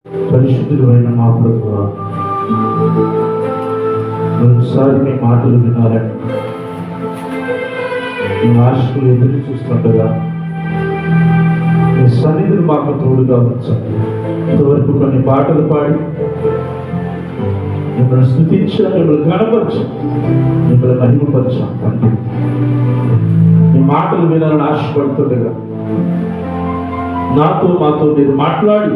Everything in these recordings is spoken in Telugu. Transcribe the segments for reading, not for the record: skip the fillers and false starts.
పరిశుద్ధుడైన మా ప్రభువా, మరోసారి మీ మాటలు వినాలని మీ ఆశలు ఎదురు చూస్తుండగా మీ సన్నిధిని మాకు తోడుగా ఉంచండి. ఇంతవరకు కొన్ని పాటలు పాడి మిమ్మల్ని స్తుతించాం, మిమ్మల్ని కనపరచాం, మిమ్మల్ని మహిమపరచాం. తండ్రి, మీ మాటలు వినాలని ఆశపడుతుండగా మాతో మీరు మాట్లాడి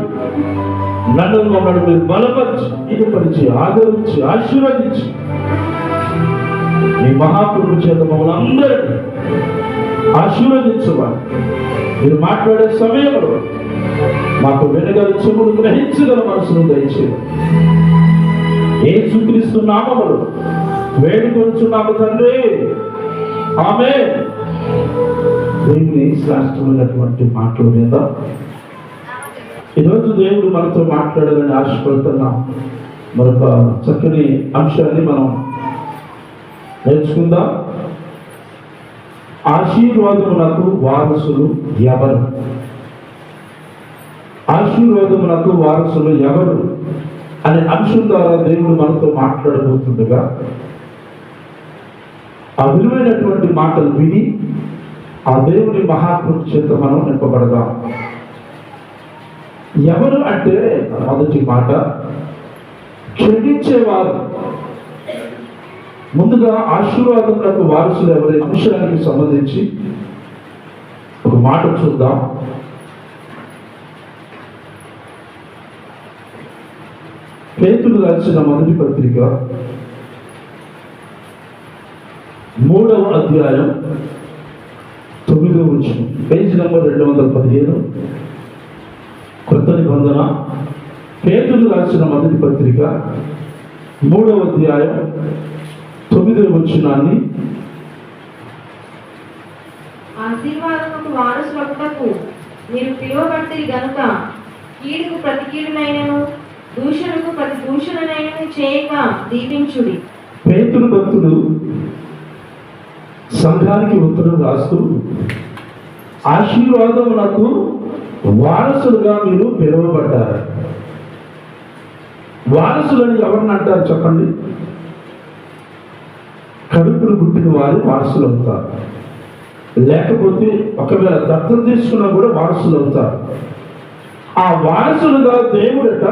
నన్ను మమ్మల్ని మీరు బలపరిచి, ఈడుపరిచి, ఆదరించి, ఆశీర్వదించి మీ మహాపురుషు చేత మమ్మల్ని అందరినీ ఆశీర్వదించవాలి. మీరు మాట్లాడే సమయంలో మాకు వెనుగల చెవులు గ్రహించగల మనసును దయచేయాలి. యేసుక్రీస్తు నామములో వేడుకొంచున్నాము తండ్రి, ఆమేన్. దేవుని శ్రేష్టమైనటువంటి మాటల మీద ఈరోజు దేవుడు మనతో మాట్లాడాలని ఆశపడుతున్నాం. మరొక చక్కని అంశాన్ని మనం నేర్చుకుందాం. ఆశీర్వాదమునకు వారసులు ఎవరు? ఆశీర్వాదమునకు వారసులు ఎవరు అనే అంశం ద్వారా దేవుడు మనతో మాట్లాడబోతుండగా ఆ విలువైనటువంటి మాటలు విని ఆ దేవుని మహాకృప చేత మనం నింపబడదాం. ఎవరు అంటే మొదటి మాట క్షమించేవారు. ముందుగా ఆశీర్వాదములకు వారసులు ఎవరి అంశానికి సంబంధించి ఒక మాట చూద్దాం. పేతురు రాసిన మొదటి పత్రిక 3వ అధ్యాయం 9వ వచనం, పేజీ నంబర్ 215, కొత్త నిబంధన. పేతురు రాసిన మొదటి పత్రిక 3వ అధ్యాయం 9వ వచనాన్ని ఆశీర్వాదముకు వారసులగుటకు మీరు పిలువబడితిరి గనుక కీడుకు ప్రతి కీడునైనను దూషణకు ప్రతి దూషణనైనను చేయక దీవించుడి. పేతురు భక్తుడు సంఘానికి ఉత్తరం రాస్తూ ఆశీర్వాదమునకు వారసులుగా మీరు పిలువబడ్డారు. వారసులని ఎవరిని అంటారు చెప్పండి? కడుపును పుట్టిన వారు వారసులు అవుతారు. లేకపోతే ఒకవేళ దత్తత తీసుకున్నా కూడా వారసులు అవుతారు. ఆ వారసులుగా దేవుడట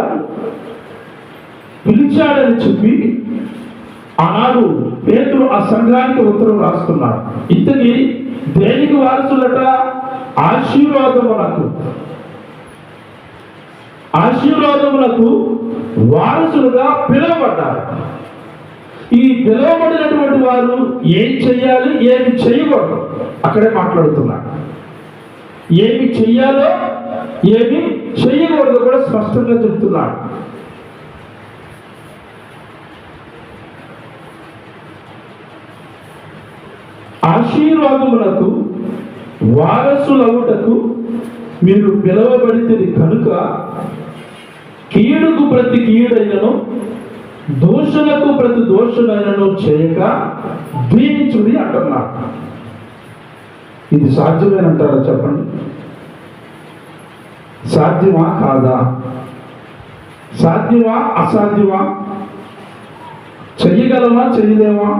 పిలిచాడని చెప్పి ఆనాడు పేతురు ఆ సంఘానికి ఉత్తరం రాస్తున్నాడు. ఇంతకీ దేనికి వారసులట? ఆశీర్వాదములకు వారసులుగా పిలువబడ్డారు. ఈ పిలువబడినటువంటి వారు ఏం చెయ్యాలి, ఏమి చేయకూడదు అక్కడే మాట్లాడుతున్నాడు. ఏమి చెయ్యాలో ఏమి చెయ్యకూడదు కూడా స్పష్టంగా చెప్తున్నాడు. ఆశీర్వాదములకు వారసులవుటకు మీరు పిలువబడితే కనుక కీడుకు ప్రతి కీడైనను దోషణకు ప్రతి దోషణైనను చేయక దీవించుడి అంటున్నాడు. ఇది సాధ్యమేనంటారా చెప్పండి? సాధ్యమా కాదా? సాధ్యమా అసాధ్యమా? చెయ్యగలమా చెయ్యలేమా?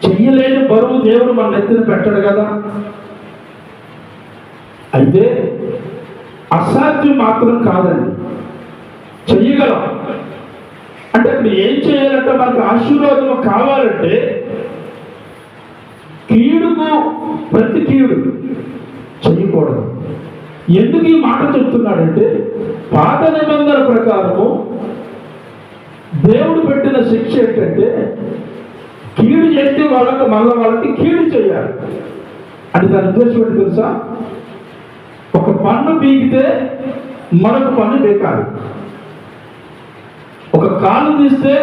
చెయ్యలేని బరువు దేవుడు మన నెత్తిన పెట్టడు కదా. అయితే అసాధ్యం మాత్రం కాదండి, చెయ్యగలం. అంటే ఇప్పుడు ఏం చేయాలంటే మనకు ఆశీర్వాదం కావాలంటే కీడుకు ప్రతి కీడు చెయ్యకూడదు. ఎందుకు ఈ మాట చెప్తున్నాడంటే పాత నిబంధన ప్రకారము దేవుడు పెట్టిన శిక్ష ఏంటంటే కీడు చేస్తే వాళ్ళకి కీడు చేయాలి. అంటే దాని ఉద్దేశం ఏంటి తెలుసా? ఒక పన్ను పీకితే మరొక పన్ను బేకారు. ఒక కాలు తీస్తే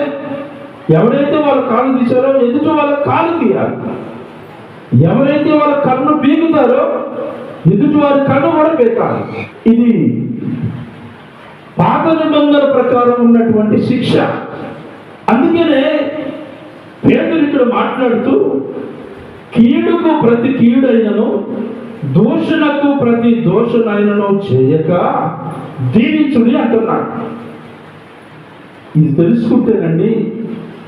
ఎవరైతే వాళ్ళ కాలు తీశారో ఎదుటి వాళ్ళ కాలు తీయాలి. ఎవరైతే వాళ్ళ కన్ను పీకుతారో ఎదుటి వారి కన్ను కూడా బేకారు. ఇది పాత నిబంధన ప్రకారం ఉన్నటువంటి శిక్ష. అందుకనే పేతురు ఇక్కడ మాట్లాడుతూ కీడుకు ప్రతి కీడైనను దూషణకు ప్రతి దోషణైనను చేయక దీవించుడి అంటున్నాడు. ఇది తెలుసుకుంటేనండి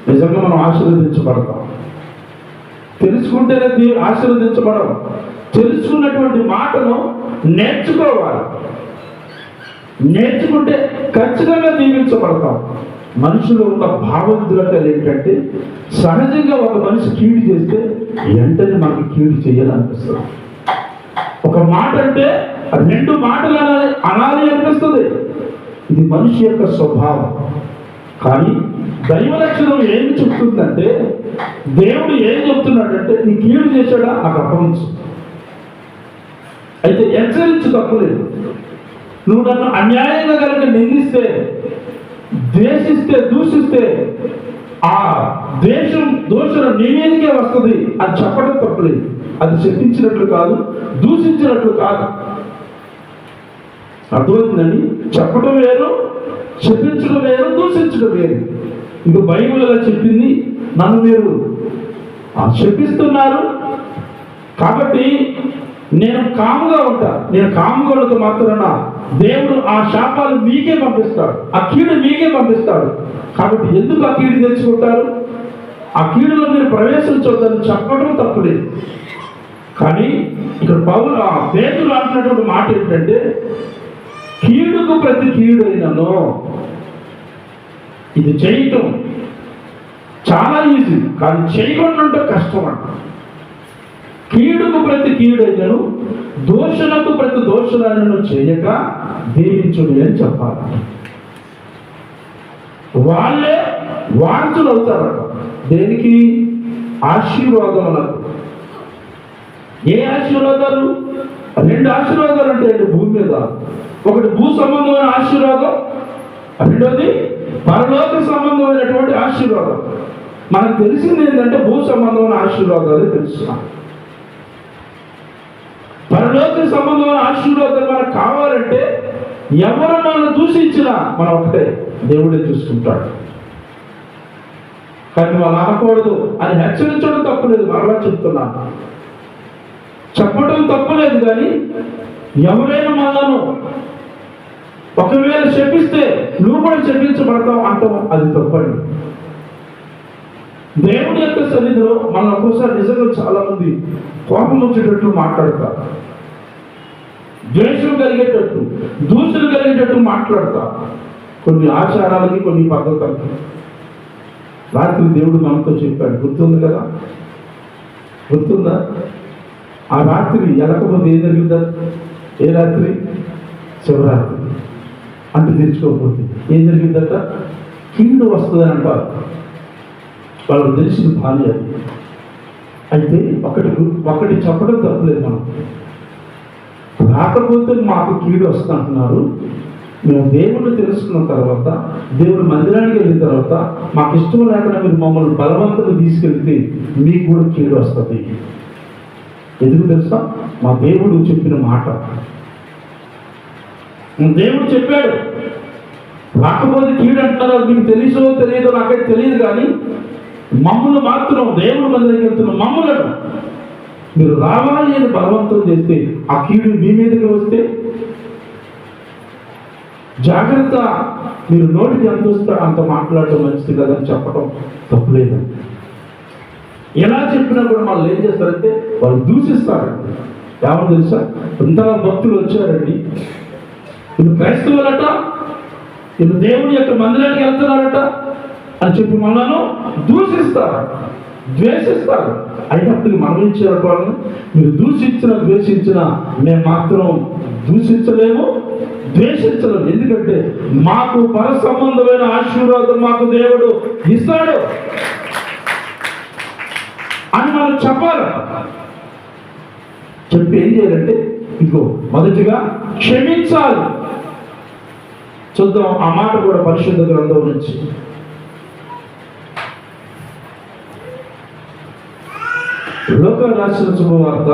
నిజంగా మనం ఆశీర్వదించబడతాం. తెలుసుకుంటేనే ఆశీర్వదించబడం. తెలుసుకున్నటువంటి మాటను నేర్చుకోవాలి. నేర్చుకుంటే ఖచ్చితంగా దీవించబడతాం. మనుషులు ఉన్న భావోద్రేకాలు ఏంటంటే సహజంగా ఒక మనిషి కీడు చేస్తే వెంటనే మనకి కీడు చేయాలనిపిస్తుంది. ఒక మాట అంటే 2 మాటలు అనాలి అనిపిస్తుంది. ఇది మనిషి యొక్క స్వభావం. కానీ దైవ లక్షణం ఏం చెప్తుందంటే, దేవుడు ఏం చెప్తున్నాడంటే, నీ కీడు చేశాడా నాకు అప్పగించు. అయితే హెచ్చరించు, తప్పులేదు. నువ్వు నన్ను అన్యాయంగా కనుక నిందిస్తే, ద్వేషిస్తే, దూషిస్తే ఆ దోషం నీ మీదకే వస్తుంది అని చెప్పడం తప్పులేదు. అది శపించినట్లు కాదు, దూషించినట్లు కాదు. అర్థమవుతుందండి? చెప్పడం వేరు, శపించడం వేరు, దూషించడం వేరు. ఇంక బైబిల్ అలా చెప్పింది, నన్ను మీరు శపిస్తున్నారు కాబట్టి నేను కాముగా ఉంటా. నేను కాముగా ఉన్నంత మాత్రాన దేవుడు ఆ శాపాలు మీకే పంపిస్తాడు, ఆ కీడు మీకే పంపిస్తాడు. కాబట్టి ఎందుకు ఆ కీడు తెచ్చుకుంటారు? ఆ కీడులో మీరు ప్రవేశించొద్దని చెప్పడం తప్పులేదు. కానీ ఇక్కడ పేతురు అంటున్నటువంటి మాట ఏంటంటే, కీడుకు ప్రతి కీడైనను. ఇది చేయటం చాలా ఈజీ, కానీ చేయకుండా ఉంటే కష్టం అంట. కీడుకు ప్రతి కీడైనను, దోషణకు ప్రతి దోషణను చేయక దీవించుడి అని చెప్పాలి. వాళ్ళే వారసులు అవుతారట. దేనికి? ఆశీర్వాదములకు. ఏ ఆశీర్వాదాలు? 2 ఆశీర్వాదాలు ఉంటాయండి భూమి మీద. ఒకటి భూ సంబంధమైన ఆశీర్వాదం, రెండోది పరలోక సంబంధమైనటువంటి ఆశీర్వాదం. మనకు తెలిసింది ఏంటంటే భూ సంబంధమైన ఆశీర్వాదాలు తెలుసు. పరలోక సంబంధమైన ఆశీర్వాదం మనకు కావాలంటే ఎవరు మనల్ని దూషించినా మనం ఒకటే, దేవుడే చూసుకుంటాడు. కానీ వాళ్ళు అనకూడదు అని హెచ్చరించడం తప్పులేదు. మరలా చెప్తున్నాను, చెప్పడం తప్పులేదు. కానీ ఎవరైనా మనను ఒకవేళ శపిస్తే నువ్వు కూడా శపించబడతావు అంటావు, అది తప్పండి. దేవుడి యొక్క సన్నిధిలో మనం ఒక్కోసారి నిజంగా చాలా మంది కోపం వచ్చేటట్లు మాట్లాడతారు, ద్వేషం కలిగేటట్టు, దూషణ కలిగేటట్టు మాట్లాడతారు. కొన్ని ఆచారాలకి, కొన్ని పద్ధతులకి. రాత్రి దేవుడు మనతో చెప్పాడు, గుర్తుంది కదా? గుర్తుందా? ఆ రాత్రి ఎలకపోతే ఏం జరిగిందా? ఏ రాత్రి? శివరాత్రి. అంటు తెచ్చుకోకపోతే ఏం జరిగిందట? కీడు వస్తుందని అంటారు. వాళ్ళకి తెలిసిన భార్య. అయితే ఒకటి చెప్పడం తప్పలేదు. మనం రాకపోతే మాకు కీడు వస్తుంది అంటున్నారు. మేము దేవుణ్ణి తెలుసుకున్న తర్వాత, దేవుడి మందిరానికి వెళ్ళిన తర్వాత, మాకు ఇష్టం లేకుండా మీరు మమ్మల్ని బలవంతంగా తీసుకెళ్తే మీకు కూడా కీడు వస్తుంది. ఎందుకు తెలుసా? మా దేవుడు చెప్పిన మాట. దేవుడు చెప్పాడు, రాకపోతే కీడు అంటున్నారు. అది మీకు తెలుసో తెలియదో నాకైతే తెలియదు. కానీ మమ్మల్ని మాత్రం దేవుడు మందిరానికి వెళ్తున్న మమ్మలను మీరు రావాలి అని బలవంతం చేస్తే ఆ కీడు మీ మీదకి వస్తే జాగ్రత్త. మీరు నోటికి ఎంత వస్తే అంత మాట్లాడటం మంచిది కదని చెప్పడం తప్పులేదు. ఎలా చెప్పినా కూడా వాళ్ళు ఏం చేస్తారంటే వాళ్ళు దూషిస్తారండి. ఏమో తెలుసా? ఇంతగా భక్తులు వచ్చారండి, వీళ్ళు క్రైస్తవులట, వీళ్ళు దేవుని యొక్క మందిరానికి వెళ్తున్నారట అని చెప్పి మనను దూషిస్తారు, ద్వేషిస్తారు. అయినప్పుడు మనం ఏం చేయాలి? వాళ్ళని మీరు దూషించిన, ద్వేషించిన మేము మాత్రం దూషించలేము, ద్వేషించలేము. ఎందుకంటే మాకు పర సంబంధమైన ఆశీర్వాదం మాకు దేవుడు ఇస్తాడు అని మనం చెప్పాలి. చెప్పి ఏం చేయాలంటే, ఇదిగో మొదటిగా క్షమించాలి. చూద్దాం ఆ మాట కూడా పరిశుద్ధ గ్రంథం నుంచి. లోక రాసిన శుభవార్త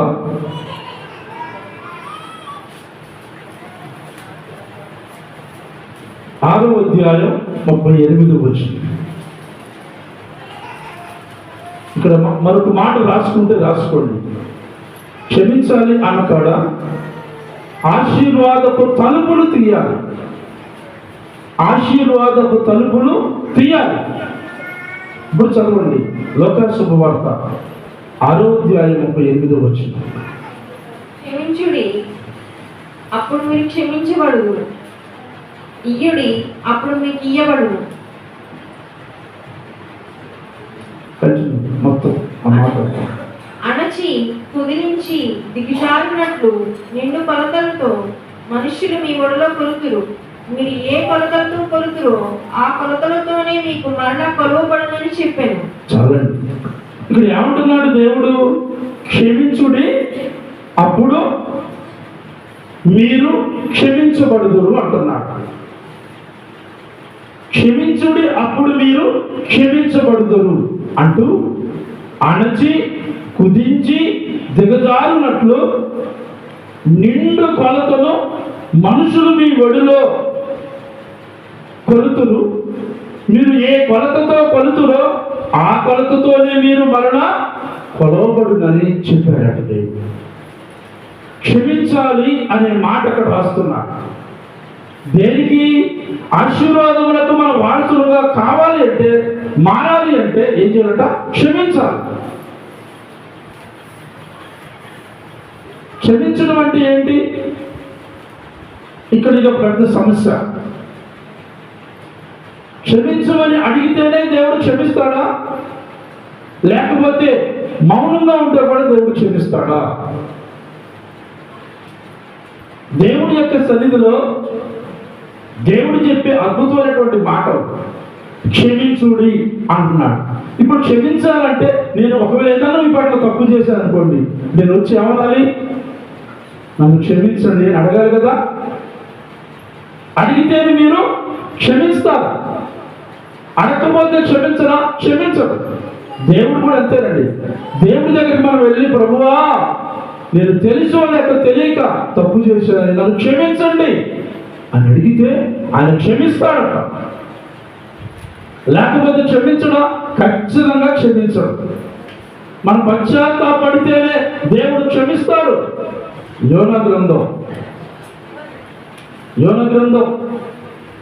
6వ అధ్యాయం 38వ వచనం. ఇక్కడ మరొక మాట రాసుకోండి. క్షమించాలి అన్న కాడ ఆశీర్వాదపు తలుపులు తీయాలి. ఆశీర్వాదపు తలుపులు తీయాలి. ఇప్పుడు చదవండి లోకా శుభవార్త 6:38. క్షమించుడి, అప్పుడు మీరు క్షమించబడును. ఇయ్యుడి, అప్పుడు మీకు ఇయ్యబడును. మొత్తం ఆ మాట అణచి కుదిరించి దిగజారినట్లు నిండు కొలతలతో మనుష్యులు మీ ఒడిలో కొలుతురు. మీరు ఏ కొలతలతో కొలుతురో ఆ కొలతలతోనే మీకు మరలా కొలవబడనని చెప్పాను. చాలండి. ఇక్కడ ఏమంటున్నాడు దేవుడు? క్షమించుడి, అప్పుడు మీరు క్షమించబడుదురు అంటున్నాడు. క్షమించుడి, అప్పుడు మీరు క్షమించబడుదురు అంటూ అణచి కుదించి దిగజారునట్లు నిండు కొలతను మనుషులు మీ ఒడిలో కొలుతురు. మీరు ఏ కొలతతో కొలుతురో ఆ కొలతతోనే మీరు మరణ కొలవబడునని చెప్పాడట దేవుడు. క్షమించాలి అనే మాట అక్కడ రాస్తున్నారు. దేనికి? ఆశీర్వాదములకు మన వారసులుగా కావాలి అంటే, మారాలి అంటే ఏం చేయాలట? క్షమించాలి. క్షమించడం అంటే ఏంటి? ఇక్కడ ఇది ఒక పెద్ద సమస్య. క్షమించమని అడిగితేనే దేవుడు క్షమిస్తాడా? లేకపోతే మౌనంగా ఉంటే కూడా దేవుడు క్షమిస్తాడా? దేవుడి యొక్క సన్నిధిలో దేవుడు చెప్పే అద్భుతమైనటువంటి మాట క్షమించుడి అంటున్నాడు. ఇప్పుడు క్షమించాలంటే నేను ఒకవేళ ఏదైనా మీ పట్ల తప్పు చేశాను అనుకోండి, నేను వచ్చి ఏమనాలి? నన్ను క్షమించండి అని అడగాలి కదా. అడిగితేనే మీరు క్షమిస్తారు. అడగకపోతే క్షమించరా? క్షమించరు. దేవుడు కూడా అంతేనండి. దేవుడి దగ్గరికి మనం వెళ్ళి, ప్రభువా నేను తెలుసో లేక తెలియక తప్పు చేశాను, నన్ను క్షమించండి అని అడిగితే ఆయన క్షమిస్తాడట. లేకపోతే క్షమించడా? ఖచ్చితంగా క్షమించడు. మనం పశ్చాత్తాపడితేనే దేవుడు క్షమిస్తాడు. యోనా గ్రంథం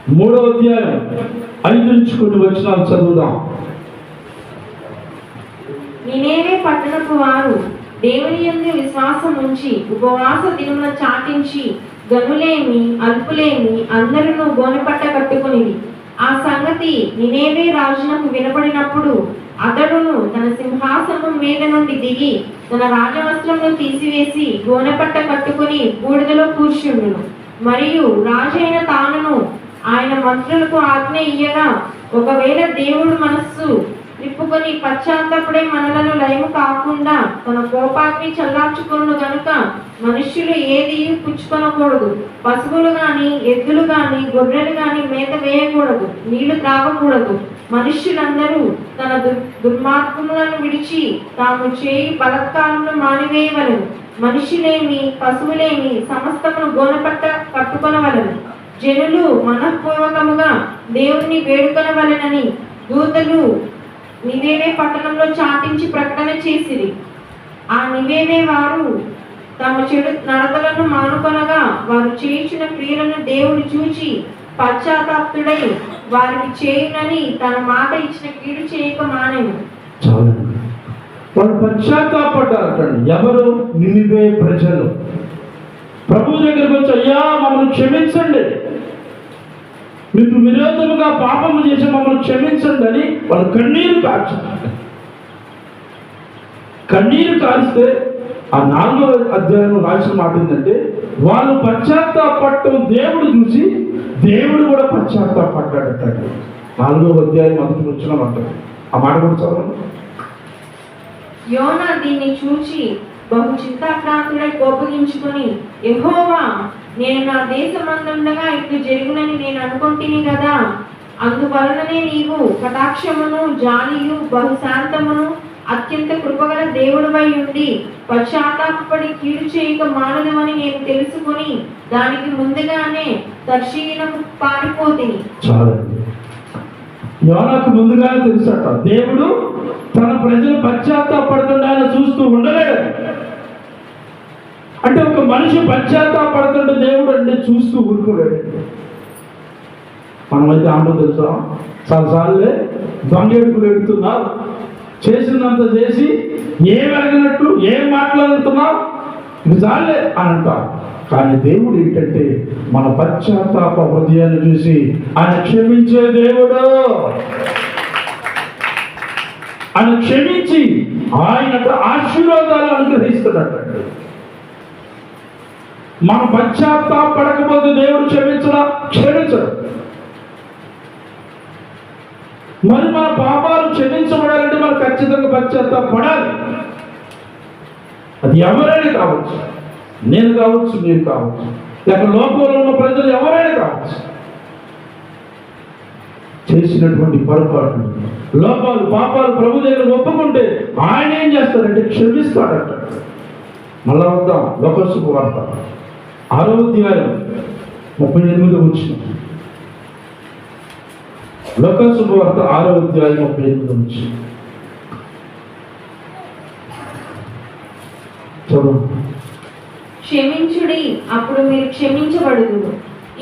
3:5-కొన్ని చదువుదాం. నినేవే పట్టణపు వారు దేవుని యందు విశ్వాసం ఉంచి ఉపవాస దినమున చాటించి గనులేమి అల్పులేమి అందరూ గోనెపట్ట కట్టుకునిది. ఆ సంగతి నినేవే రాజునకు వినపడినప్పుడు అతడును తన సింహాసనం మీద నుండి దిగి తన రాజవస్త్రమును తీసివేసి గోనెపట్ట కట్టుకుని బూడిదలో కూర్చుండును. మరియు రాజైన తానును ఆయన మంత్రులకు ఆజ్ఞ ఇయ్యగా, ఒకవేళ దేవుడు మనస్సు తిప్పుకొని పశ్చాత్తపడే మనలను లయము కాకుండా తన కోపాగ్ని చల్లార్చుకొను గనుక మనుష్యులు ఏది పుచ్చుకొనకూడదు. పశువులు గాని ఎద్దులు గాని గొర్రెలు గాని మేత వేయకూడదు, నీళ్లు త్రాగకూడదు. మనుష్యులందరూ తన దుర్మార్గములను విడిచి తాము చేయి బలత్కారమును మానివేయవలను. మనుష్యులేమి పశువులేమి సమస్తమును గోనపట్ట కట్టుకొనవలను. జనులు మనఃపూర్వకముగా దేవుని వేడుకొనవలెనని దూతలు నివేవే పట్టణంలో చాటించి ప్రకటన చేసిరి. ఆ నివేవే వారు తమ చెడు నడతలను మానుకొనగా వారు చేయించిన క్రియలను దేవుడు చూచి పశ్చాత్తాపుడై వారికి చేయునని తన మాట ఇచ్చిన కీడు చేయక మానెను. వాళ్ళు పశ్చాత్తాపడ్డారటండి. ఎవరు? నినివే ప్రజలు. ప్రభు దగ్గరకు వచ్చి, అయ్యా మమ్మల్ని క్షమించండి, మీకు విరోధముగా పాపము చేసి మమ్మల్ని క్షమించండి అని వాళ్ళు కన్నీరు కార్చారు. కన్నీరు కారిస్తే ఆ 4వ అధ్యాయంలో రాసిన మాట ఏంటంటే, వాళ్ళు పశ్చాత్తాపడటం దేవుడు చూసి దేవుడు కూడా పశ్చాత్తాపడ్డాడట. 4వ అధ్యాయం 1వ వచనం అంటారు. ఆ మాట కూడా చదవండి. యోనా దీన్ని చూచి బహు చింతాక్రాంతుడై కోపగించుకొని, యెహోవా, నేను నా దేశమందుండగా ఇట్లు జరుగునని నేను అనుకుంటుని కదా. అందువలననే నీవు కటాక్షమును జాలియు బహుశాంతమును అత్యంత కృపగల దేవుడివై ఉండి పశ్చాత్తాపడి కీడు చేయక మానదమని నేను తెలుసుకొని దానికి ముందుగానే తర్షీనకు పారిపోతిని. యోనాకు ముందుగానే తెలుసట, దేవుడు తన ప్రజలు పశ్చాత్తాపడుతుండ ఆయన చూస్తూ ఉండలేడు. అంటే ఒక మనిషి పశ్చాత్తాపడుతుంటే దేవుడు అంటే చూస్తూ ఊరుకోలేడు. మనమైతే ఆమె తెలుసా, చాలాసార్లే దొంగేడుకులు ఎడుతున్నావు, చేసినంత చేసి ఏం అడిగినట్టు ఏం మాట్లాడుతున్నావు, ఇది చాలే అని అంటారు. కానీ దేవుడు ఏంటంటే మన పశ్చాత్తాప హృదయాన్ని చూసి ఆయన క్షమించే దేవుడు. ఆయన క్షమించి ఆయన ఆశీర్వాదాలు అనుగ్రహిస్తున్నట్టు. మన పశ్చాత్తాపడకపోతే దేవుడు క్షమించడు. మరి మన పాపాలు క్షమించబడాలంటే మనం ఖచ్చితంగా పశ్చాత్తాపడాలి. అది ఎవరైనా కావచ్చు, నేను కావచ్చు, మీరు కావచ్చు, లేక లోకంలో ఉన్న ప్రజలు ఎవరైనా కావచ్చు. చేసినటువంటి పొరపాట్లు, లోపాలు, పాపాలు ప్రభు దగ్గర ఒప్పుకుంటే ఆయన ఏం చేస్తాడంటే క్షమిస్తాడట. మళ్ళా వద్దాం లోక శుభవార్త 6వ అధ్యాయం 38వ వచనం. లోక శుభవార్త 6వ అధ్యాయం 38వ వచనం చదువు. క్షమించుడి, అప్పుడు మీరు క్షమించబడుదురు.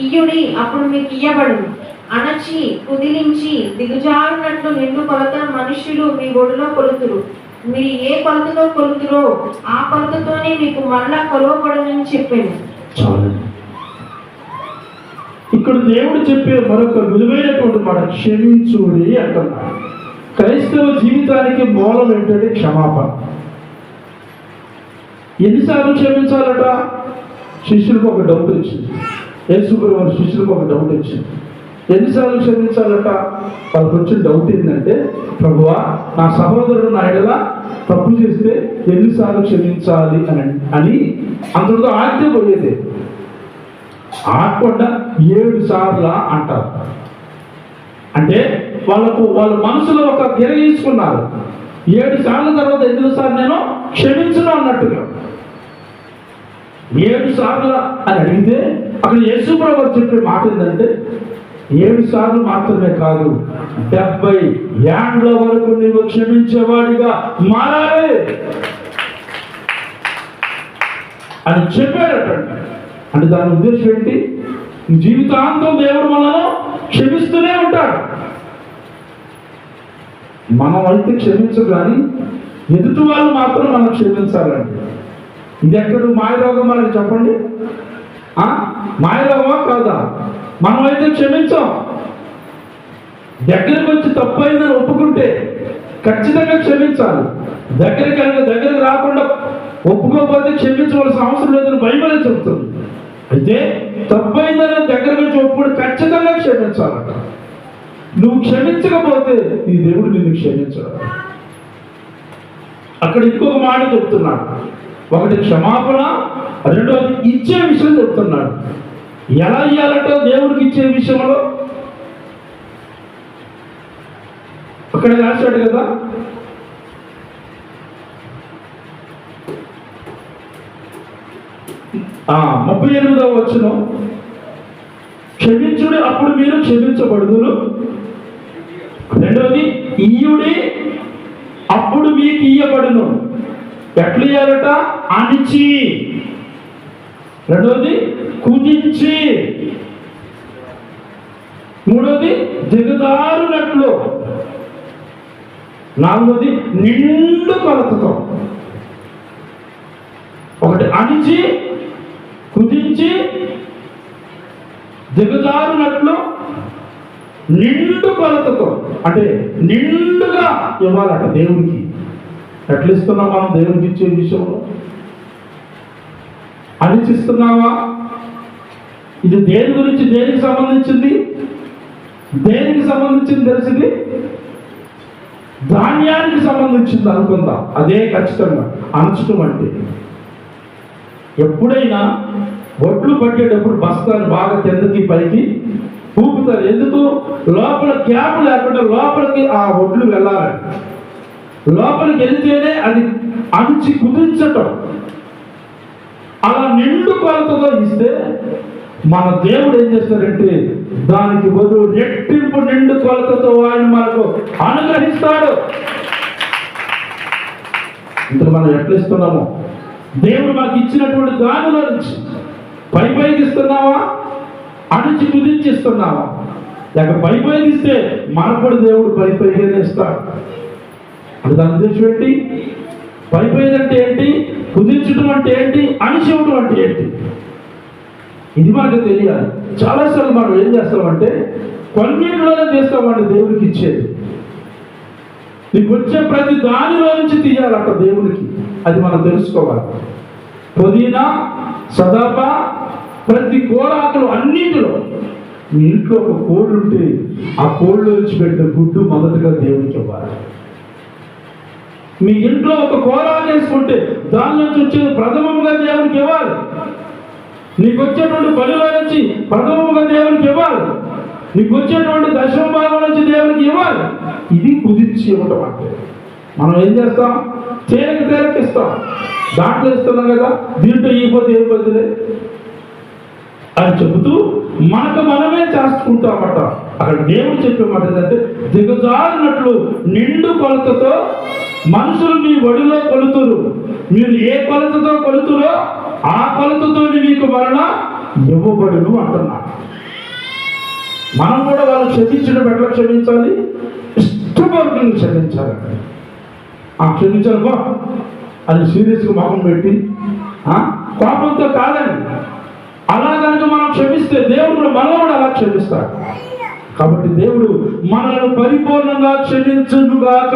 ఇయ్యుడి, అప్పుడు మీకు ఇయ్యబడును. అణచి కుదిలించి దిగజారునట్లు నిన్ను కొలత మనుష్యులు మీ ఒడిలో కొలుతురు. మీరు ఏ కొలతతో కొలుతురో ఆ కొలతతోనే మీకు మరలా కొలవబడునని చెప్పాను. ఇక్కడ దేవుడు చెప్పే మరొక విలువైనటువంటి మాట క్షమించుడి అంటున్నాడు. క్రైస్తవ జీవితానికి మూలం ఏంటంటే క్షమాపణ. ఎన్నిసార్లు క్షమించాలట? శిష్యులకు ఒక డౌట్ వచ్చింది. యేసుప్రభువు వారి శిష్యులకు ఒక డౌట్ వచ్చింది. ఎన్నిసార్లు క్షమించాలట? వాళ్ళకి వచ్చిన డౌట్ ఏంటంటే, ప్రభువా, నా సహోదరుడు నా ఎడల తప్పు చేస్తే ఎన్నిసార్లు క్షమించాలి అని అందరితో ఆజ్ఞ పోయేది. ఆకుండా 7 సార్లు అంటారు. అంటే వాళ్ళ మనసులో ఒక గిరగీసుకున్నారు. 7 సార్ల తర్వాత 8వ సార్లు నేను క్షమించను అన్నట్టుగా 7 సార్లు అని అడిగితే అక్కడ యేసుప్రభువు చెప్పే మాట ఏంటంటే 7 సార్లు మాత్రమే కాదు, 70 ఏండ్ల వరకు నీవు క్షమించేవాడిగా మారాలి అని చెప్పారట. అంటే దాని ఉద్దేశం ఏంటి? జీవితాంతం దేవుడు మనను క్షమిస్తూనే ఉంటాడు. మనం అయితే క్షమించదు, కానీ ఎదుటి వాళ్ళు మాత్రం మనం క్షమించాలండి. ఇది ఎక్కడ మాయరోగం మనకి చెప్పండి? మాయరోగమా కాదా? మనమైతే క్షమించాం. దగ్గరికి వచ్చి తప్పైందని ఒప్పుకుంటే ఖచ్చితంగా క్షమించాలి. దగ్గరికి రాకుండా ఒప్పుకోకపోతే క్షమించవలసిన అవసరం లేదని బైబిలే చెబుతుంది. అయితే తప్పైందని దగ్గరకు వచ్చి ఒప్పుడు ఖచ్చితంగా క్షమించాలట. నువ్వు క్షమించకపోతే నీ దేవుడు నిన్ను క్షమించడు. అక్కడ ఇంకొక మాట చెప్తున్నాడు. ఒకటి క్షమాపణ, రెండోది ఇచ్చే విషయం చెప్తున్నాడు. ఎలా ఇయ్యాలట దేవుడికి ఇచ్చే విషయంలో? అక్కడ రాశాడు కదా, ఆ 38వ వచనం, క్షమించుడి, అప్పుడు మీరు క్షమించబడుదురు. రెండోది ఇయ్యుడి, అప్పుడు మీకు ఇయ్యబడును. ఎట్లా ఇయ్యాలట? అణిచి. రెండోది కుదించి. మూడోది దిగజారునట్లు. నాలుగోది నిండు కొలతతో. ఒకటి అణిచి, కుదించి, దిగజారునట్లు, నిండు కొలతతో. అంటే నిండుగా ఇవ్వాలట దేవుడికి. ఎట్లా ఇస్తున్నాం మనం దేవుడికి ఇచ్చే విషయంలో? అణిచిస్తున్నావా? ఇది దేని గురించి, దేనికి సంబంధించింది? దేనికి సంబంధించింది తెలిసింది? ధాన్యానికి సంబంధించింది అనుకుందాం. అదే ఖచ్చితంగా అణచటం అంటే. ఎప్పుడైనా ఒడ్లు పట్టేటప్పుడు బస్తాన్ని బాగా కిందకి పైకి ఊపుతారు. ఎందుకు? లోపల గ్యాప్ లేకుండా లోపలికి ఆ ఒడ్లు వెళ్ళాలని. లోపలికి వెళ్తేనే అది అంచి కుదించటం. అలా నిండు కొలతతో ఇస్తే మన దేవుడు ఏం చేస్తాడంటే దానికి బదులు రెట్టింపు నిండు కొలతతో ఆయన మనకు అనుగ్రహిస్తాడు. ఇంత మనం ఎట్లా ఇస్తున్నామో దేవుడు మాకు ఇచ్చినటువంటి దానిలో నుంచి పైకి ఇస్తున్నావా, అణిచి కుదించిస్తున్నావా? లేక పైకి ఇస్తే మనపడి దేవుడు పైగానే ఇస్తాడు. అది దాని ఉద్దేశం ఏంటి? పైకి అంటే ఏంటి, కుదించడం అంటే ఏంటి, అణిచివ్వడం అంటే ఏంటి, ఇది మనకు తెలియాలి. చాలాసార్లు మనం ఏం చేస్తామంటే కొన్నింటిలోనే తీస్తామండి దేవుడికి ఇచ్చేది. నీకు వచ్చే ప్రతి దానిలో నుంచి తీయాలంట దేవునికి, అది మనం తెలుసుకోవాలి. పుదీనా, సదాప, ప్రతి కూరాకులు అన్నింటిలో మీ ఇంట్లో ఒక కోడి ఉంటే ఆ కోడిలో నుంచి పెట్టిన గుడ్డు మొదటగా దేవునికి ఇవ్వాలి. మీ ఇంట్లో ఒక కూరాకు వేసుకుంటే దాని నుంచి వచ్చేది ప్రథమముగా దేవునికి ఇవ్వాలి. నీకు వచ్చేటువంటి బలిలో నుంచి ప్రథమముగా దేవునికి ఇవ్వాలి. నీకు వచ్చేటువంటి దశమ భాగం నుంచి దేవునికి ఇవ్వాలి. ఇది కుదిర్చి ఇవ్వటం అంటే. మనం ఏం చేస్తాం? తేలికిస్తాం. దాంట్లో ఇస్తున్నాం కదా, దీంట్లో ఇవ్వదు ఏ బదులే అని చెబుతూ మనకు మనమే చేసుకుంటామట. అక్కడ దేవుడు చెప్పే మాట ఏంటంటే, దిగజారినట్లు నిండు కొలతతో మనుషులు మీ ఒడిలో కొలుతురు. మీరు ఏ కొలతతో కొలుతురో ఆ కొలతతో మీకు మరణ ఇవ్వబడును అంటున్నాడు. మనం కూడా వాళ్ళు క్షమించడం ఎట్లా క్షమించాలి? ఇష్టపూర్వకంగా క్షమించాలి. క్షమించాలి బా అది సీరియస్గా మొహం పెట్టి కోపంతో కాదండి. అలా కనుక మనం క్షమిస్తే దేవుడు కూడా మనల్ని కూడా అలా క్షమిస్తాడు. కాబట్టి దేవుడు మనల్ని పరిపూర్ణంగా క్షమించునుగాక.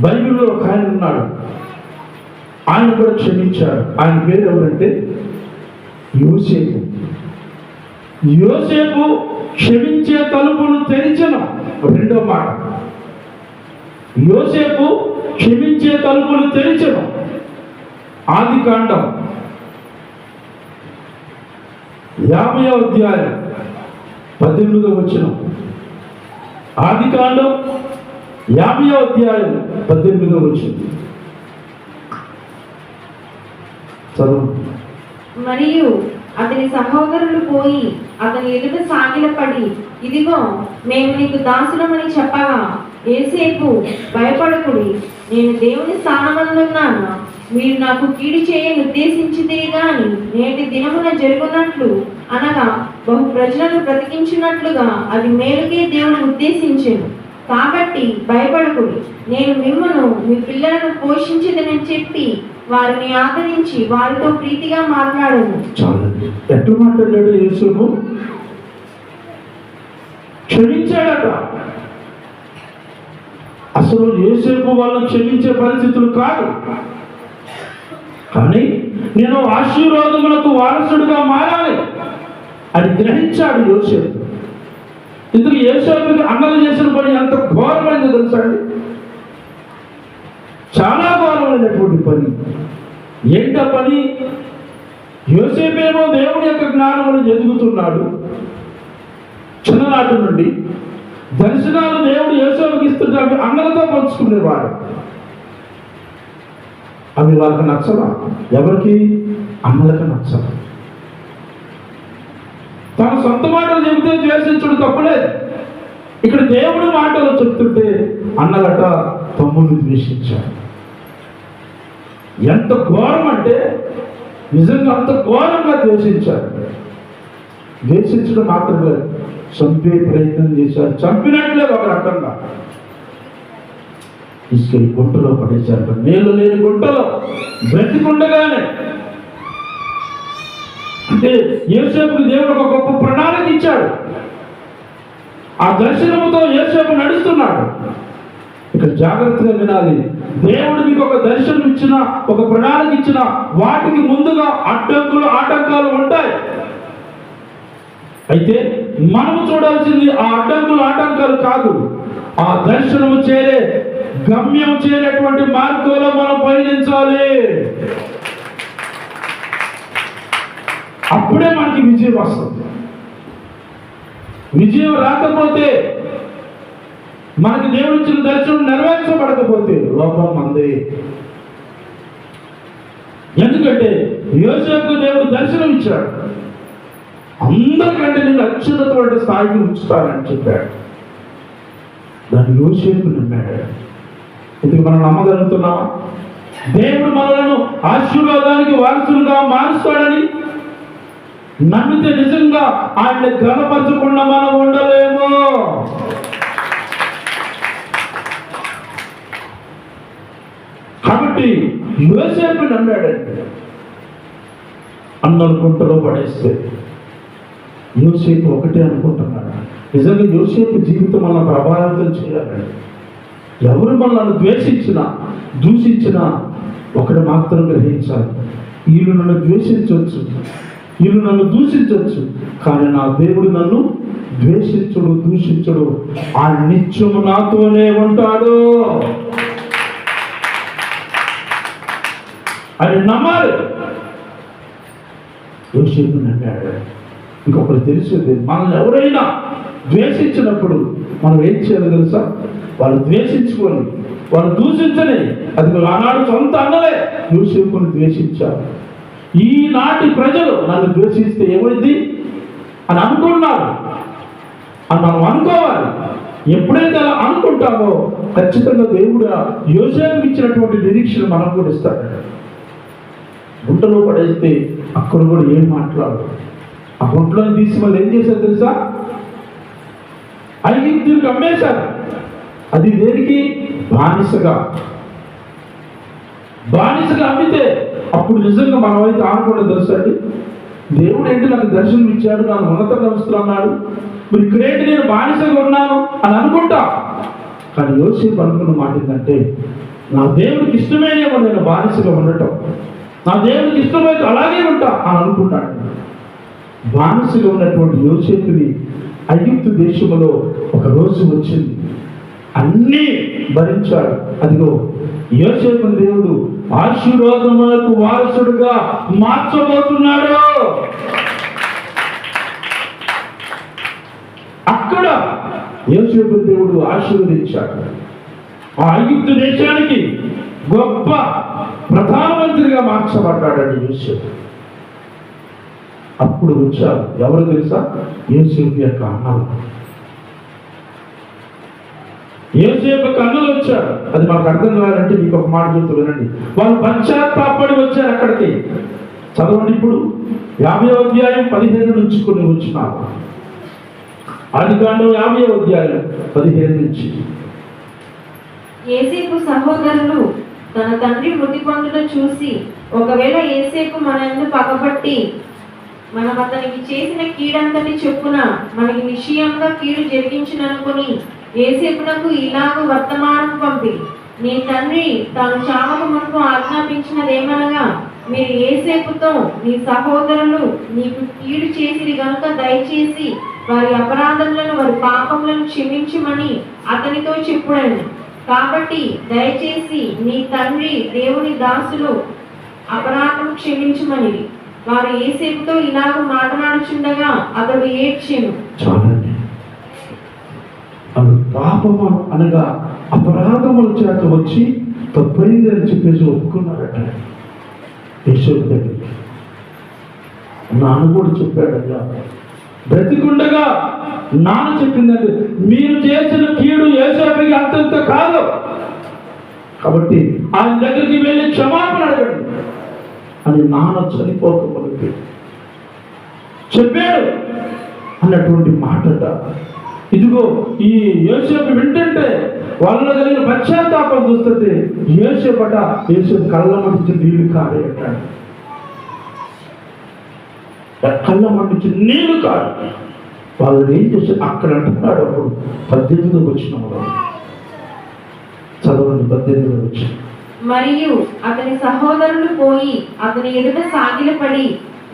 బైబిల్లో ఒక ఆయన ఉన్నాడు, ఆయన కూడా క్షమించాడు. ఆయన పేరు ఎవరంటే యోసేపు. యోసేపు క్షమించే తలుపులు తెరిచిన రెండో మాట. యోసేపు క్షమించే తలుపులు తెరిచిన ఆదికాండం 50వ అధ్యాయం 18వ వచనం. ఆదికాండం 50వ అధ్యాయం 18వ వచనం చదువు. మరియు అతని సహోదరులు పోయి అతని ఎదుట సాగిలపడి, ఇదిగో మేము నీకు దాసులమని చెప్పగా, యోసేపు భయపడకుడి, నేను దేవుని స్థానమందున్నాను. మీరు నాకు కీడు చేయని ఉద్దేశించితే గాని నేటి దినమున జరుగునట్లు అనగా బహు ప్రజలను బ్రతికించినట్లుగా అది మేలుకే దేవుడు ఉద్దేశించెను. కాబట్టి భయపడకుడి, నేను మిమ్మను మీ పిల్లలను పోషించదనని చెప్పి వారిని ఆదరించి వారితో ప్రీతిగా మాట్లాడాను. చాలండి. ఎట్లా మాట్లాడాడు యేసును? క్షమించాడట. అసలు యోసేపు వాళ్ళని క్షమించే పరిస్థితులు కాదు, కానీ నేను ఆశీర్వాదములకు వారసుడిగా మారాలి అని గ్రహించాడు యోసేపు. ఇందుకు యోసేపుకి అన్నలు చేసిన పని ఎంత ఘోరమైందో తెలుసా అండి? చాలా ఘోరమైనటువంటి పని. ఏంట పని? యోసేపేమో దేవుని యొక్క జ్ఞానమును ఎదుగుతున్నాడు చిన్ననాటి నుండి. దర్శనాలు దేవుడు యోసేపుకి ఇస్తుంటే అవి అన్నలతో పంచుకునేవాడు. అవి వాళ్ళకి నచ్చవా? ఎవరికి? అన్నలకు నచ్చవు. తన సొంత మాటలు చెబితే ద్వేషించడు, తప్పులేదు. ఇక్కడ దేవుడి మాటలు చెప్తుంటే అన్నలట తమ్ముడిని ద్వేషించాడు. ఎంత ఘోరం అంటే నిజంగా అంత ఘోరంగా ద్వేషించాడు. ద్వేషించడం మాత్రమే, చంపే ప్రయత్నం చేశాడు. చంపినట్లే ఒక రకంగా తీసుకెళ్ళి గుంటలో పడేశారు. నీళ్ళు లేని గుంటలో బ్రతికుండగానే. అంటే యోసేపుకి దేవుడు ఒక గొప్ప ప్రణాళిక ఇచ్చాడు. ఆ దర్శనముతో యోసేపు నడుస్తున్నాడు. ఇక్కడ జాగ్రత్తగా వినాలి. దేవుడు మీకు ఒక దర్శనం ఇచ్చిన, ఒక ప్రణాళిక ఇచ్చిన, వాటికి ముందుగా ఆటంకాలు ఉంటాయి. అయితే మనము చూడాల్సింది ఆ ఆటంకాలు కాదు, ఆ దర్శనము చేరే గమ్యం చేరేటువంటి మార్గంలో మనం పయనించాలి. అప్పుడే మనకి విజయం వస్తుంది. విజయం రాకపోతే, మనకి దేవుడు ఇచ్చిన దర్శనం నెరవేర్చబడకపోతే లోపం మంది. ఎందుకంటే యోసేపుకు దేవుడు దర్శనం ఇచ్చాడు. అందరికంటే నేను అత్యున్నతమైన స్థాయికి ఉంచుతానని చెప్పాడు. దాన్ని యోసేపు నమ్మాడు. ఎందుకు మనం నమ్మగలుగుతున్నామా? దేవుడు మనలను ఆశీర్వాదానికి వారసులుగా మారుస్తాడని నమ్మితే నిజంగా ఆయన్ని ఘనపరచకుండా మనం ఉండలేము. కాబట్టి యోసేపు నమ్మాడంటే అన్నలు గుంటలో పడేస్తే యోసేపు ఒకటే అనుకుంటున్నాడు, నిజంగా యోసేపు జీవితం మన ప్రభావితం చేయాలండి. ఎవరు మనల్ని ద్వేషించినా దూషించినా ఒకటి మాత్రం గ్రహించాలి, వీళ్ళు నన్ను ద్వేషించవచ్చు, వీళ్ళు నన్ను దూషించవచ్చు, కానీ నా దేవుడు నన్ను ద్వేషించుడు దూషించుడు, ఆ నిత్యము నాతోనే ఉంటాడు అని నమ్మాలి. యోసేపు నమ్మాడు. ఇంకొకరు తెలిసేది, మనల్ని ఎవరైనా ద్వేషించినప్పుడు మనం ఏం చేయాలి తెలుసా? వాళ్ళు ద్వేషించుకొని వాళ్ళు దూషించని, అది ఆనాడు సొంత అన్నలే యోసేపుని ద్వేషించారు. ఈనాటి ప్రజలు నన్ను ద్వేషిస్తే ఏమైంది అని అనుకున్నారు అని మనం అనుకోవాలి. ఎప్పుడైతే అలా అనుకుంటామో ఖచ్చితంగా దేవుడు యోసేపుకి ఇచ్చినటువంటి నిరీక్షణ మనం కూడా ఇస్తాడు. గుంటలో పడేస్తే అక్కడ కూడా ఏం మాట్లాడు, ఆ గుంటలో తీసి మళ్ళీ ఏం చేశారు తెలుసా? ఐగుప్తులకు అమ్మేశారు. అది దేనికి? బానిసగా అమ్మితే అప్పుడు నిజంగా మనమైతే ఆనుకోవడం తెలుసా అండి? దేవుడు ఏంటి నాకు దర్శనం ఇచ్చాడు, నాకు ఉన్నతంగా వస్తున్నాడు, మరి ఇక్కడేంటి నేను బానిసగా ఉన్నాను అని అనుకుంటా. కానీ యోసేపు అనుకున్న మాట ఏంటంటే, నా దేవుడికి ఇష్టమేనేమో నేను బానిసగా ఉండటం, నా దేవుడికి ఇష్టమైతే అలాగే ఉంటా అని అనుకుంటాడు. బానిసగా ఉన్నటువంటి యోసేపుని ఐగుప్తు దేశంలో ఒక రోజు వచ్చింది, అన్నీ భరించాడు. అదిగో యోసేపుని దేవుడు ఆశీర్వాదములకు వారసుడుగా మార్చబోతున్నాడు. అక్కడ యోసేపుని దేవుడు ఆశీర్వదించాడు. ఆ ఐగుప్తు దేశానికి గొప్ప ప్రధానమంత్రిగా మార్చబడ్డాడండి యోసేపు. అప్పుడు వచ్చారు ఎవరు తెలుసా? యోసేపు యొక్క అన్నలు. యోసేపు అన్నలు వచ్చారు. అది మాకు అర్థం కావాలంటే మీకు ఒక మాట చెప్తూ వినండి. వాళ్ళు పశ్చాత్తాపడి వచ్చారు అక్కడికి. చదవండి ఇప్పుడు 50వ అధ్యాయం 15 నుంచి కొన్ని వచ్చినారు. ఆదికాండం 50వ అధ్యాయం 15 నుంచి. యోసేపు సహోదరులు తన తండ్రి మృతి పొందుట చూసి, ఒకవేళ యోసేపు మనల్ని పగబట్టి మనం అతనికి చేసిన కీడంతటి చొప్పున మనకి నిశ్చయంగా కీడు జరిగించిననుకుని యోసేపునకు ఇలాగ వర్తమానం పంపి, నీ తండ్రి తాను చావక మునుపు ఆజ్ఞాపించినదేమనగా, మీరు యోసేపుతో నీ సహోదరులు నీకు కీడు చేసిరి గనుక దయచేసి వారి అపరాధములను వారి పాపములను క్షమించమని అతనితో చెప్పుడని. కాబట్టి దయచేసి నీ తండ్రి దేవుని దాసులు అపరాధం క్షమించమని వారు యోసేపుతో ఇలాగ మాట్లాడుచుండగా అతడు ఏడ్చెను. చాలండి, అవి పాపము అనగా అపరాధముల చేత వచ్చి తప్పైంది అని చెప్పేసి ఒప్పుకున్నారట. యేసేపు దగ్గరికి నాన్న కూడా చెప్పాడయ్యా, బ్రతికుండగా నాన్న చెప్పిందంటే మీరు చేసిన కీడు యోసేపుకి అంతంత కాదు, కాబట్టి ఆయన దగ్గరికి వెళ్ళి క్షమాపణ అడగండి అని నాన్న చనిపోకపోతే చెప్పాడు అన్నటువంటి మాటట. ఇదిగో ఈ యోసేపు వింటుంటే వాళ్ళలో కలిగిన పశ్చాత్తాపం చూస్తుంటే యోసేపు కళ్ళ మంచి నీళ్లు కారేటాడు. కళ్ళ మంచి నీళ్లు కాదు. వాళ్ళు ఏం చేశారు అక్కడ అంటున్నాడు. అప్పుడు 18వ వచనంలో చదవండి. 18వ వచనం. మరియు అతని సహోదరులు పోయి అతని ఎదుట సాగిలపడి,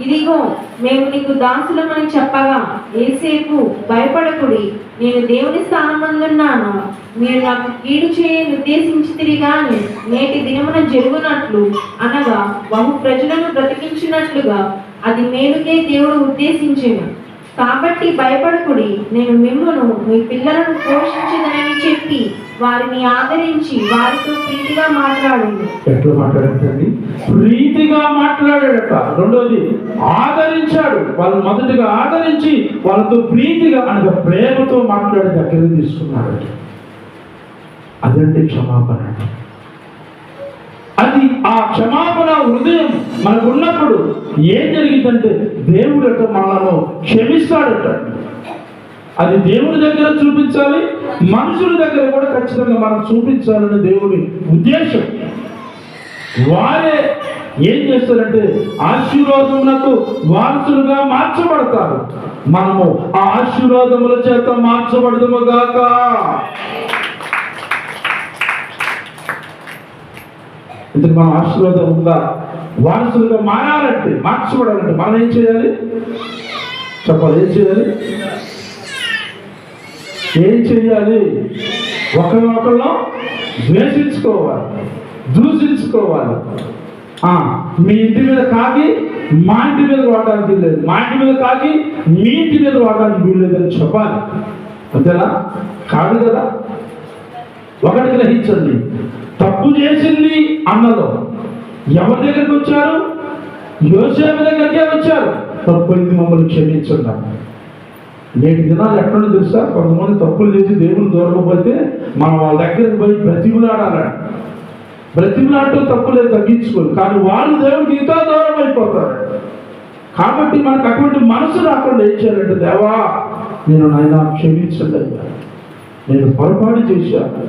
ఇదిగో మేము నీకు దాసులమని చెప్పగా, యోసేపు భయపడకుడి, నేను దేవుని స్థానమందున్నాను, మీరు నాకు కీడు చేయ నిర్దేశించితిరి గాని నేటి దినమున జరుగునట్లు అనగా బహు ప్రజలను బ్రతికించినట్లుగా అది మేలుకే దేవుడు ఉద్దేశించెను. కాబట్టి భయపడకుడి, నేను మిమ్మును మీ పిల్లలను పోషించదనని చెప్పి వారిని ఆదరించి వారితో ప్రీతిగా మాట్లాడింది. ఎట్లా మాట్లాడండి? ప్రీతిగా మాట్లాడాడట. రెండోది ఆదరించాడు. వాళ్ళు మొదటిగా ఆదరించి వాళ్ళతో ప్రీతిగా అనగా ప్రేమతో మాట్లాడి దగ్గర తీసుకున్నాడు. అదండి క్షమాపణ. అది ఆ క్షమాపణ హృదయం మనకు ఉన్నప్పుడు ఏం జరిగిందంటే దేవుడు యొక్క మనను క్షమిస్తాడట. అది దేవుడి దగ్గర చూపించాలి, మనుషుల దగ్గర కూడా ఖచ్చితంగా మనం చూపించాలని దేవుడి ఉద్దేశం. వారే ఏం చేస్తారంటే ఆశీర్వాదములకు వారసులుగా మార్చబడతారు. మనము ఆ ఆశీర్వాదముల చేత మార్చబడదుము గాక. ఇంతకు మనం ఆశీర్వాదం ఉందా? వారసులుగా మారాలంటే, మార్చబడాలంటే మనం ఏం చేయాలి చెప్పాలి? ఏం చేయాలి? ఏం చేయాలి? ఒకరినొకరు ద్వేషించుకోవాలి, దూషించుకోవాలి. మీ ఇంటి మీద కాకి మా ఇంటి మీద వాడడానికి లేదు, మా ఇంటి మీద కాకి మీ ఇంటి మీద వాడడానికి వీల్లేదని చెప్పాలి. అంతేనా? కాదు కదా. ఒకటి గ్రహించండి, తప్పు చేసింది అన్నలో ఎవరి దగ్గరికి వచ్చారు? యోసేపు దగ్గరికే వచ్చారు. తప్పైంది, మమ్మల్ని క్షమించున్నాం. నేటి దినాలు ఎక్కడ తెలుసా? కొంతమంది తప్పులు చేసి దేవుని దూరకపోతే మనం వాళ్ళ దగ్గరికి పోయి బ్రతిమలాడాలని. బ్రతిమలాడటం తప్పులేదు, తగ్గించుకోదు. కానీ వాళ్ళు దేవుడికి ఇంకా దూరం అయిపోతారు. కాబట్టి మనకు అటువంటి మనసు రాకుండా ఏం చేయాలంటే, దేవా నేను నాయన క్షమించండి అయ్యా, నేను పొరపాటు చేశాను,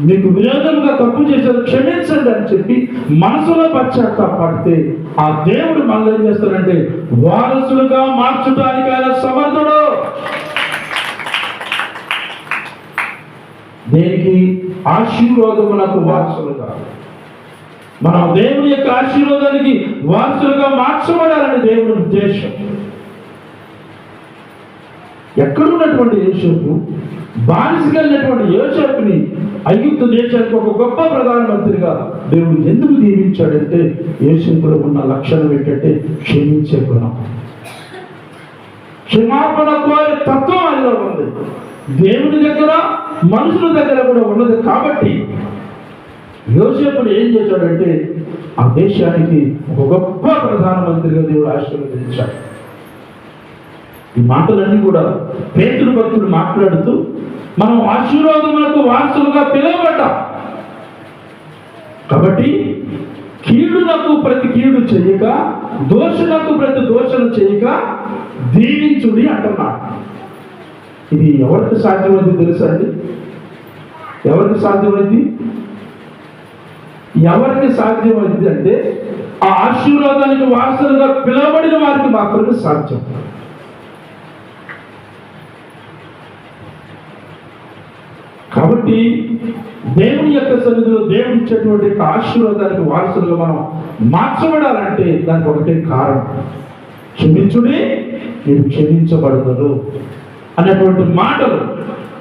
మీకు విరోధంగా తప్పు చేశాను, క్షమించండి అని చెప్పి మనసులో పశ్చాత్తాపడితే ఆ దేవుడు మనల్ని ఏం చేస్తాడంటే వారసులుగా మార్చడానికి ఆయన సమర్థుడు. దేనికి? ఆశీర్వాదములకు వారసులుగా. మనం దేవుని యొక్క ఆశీర్వాదానికి వారసులుగా మార్చబడాలని దేవుని ఉద్దేశం. ఎక్కడున్నటువంటి యోసేపు, బానిసకెళ్ళినటువంటి యోసేపుని ఐగుప్తు దేశానికి ఒక గొప్ప ప్రధానమంత్రిగా దేవుడు ఎందుకు దీవించాడంటే యోసేపులో ఉన్న లక్షణం ఏంటంటే క్షమించే గుణం, క్షమాపణ కోరే తత్వం ఆయనలో ఉంది. దేవుని దగ్గర మనుషుల దగ్గర కూడా ఉన్నది. కాబట్టి యోసేపుడు ఏం చేశాడంటే ఆ దేశానికి ఒక గొప్ప ప్రధానమంత్రిగా దేవుడు ఆశీర్వదించాడు. ఈ మాటలన్నీ కూడా పేతురు భక్తుడు మాట్లాడుతూ మనం ఆశీర్వాదములకు వారసులుగా పిలువబడ్డాం. కాబట్టి కీడులకు ప్రతి కీడు చేయక, దోషులకు ప్రతి దోషణ చేయక దీవించుడి అంటున్నాడు. ఇది ఎవరికి సాధ్యమైంది తెలుసా అండి? ఎవరికి సాధ్యమైంది? ఎవరికి సాధ్యమైంది అంటే ఆ ఆశీర్వాదానికి వారసులుగా పిలువబడిన వారికి మాత్రమే సాధ్యం. కాబట్టి దేవుని యొక్క సన్నిధిలో దేవుడు ఇచ్చేటువంటి ఆశీర్వాదానికి వారసులుగా మనం మార్చబడాలంటే దానికి ఒకటే కారణం, క్షమించుడి మీరు క్షమించబడతారు అనేటువంటి మాటలు.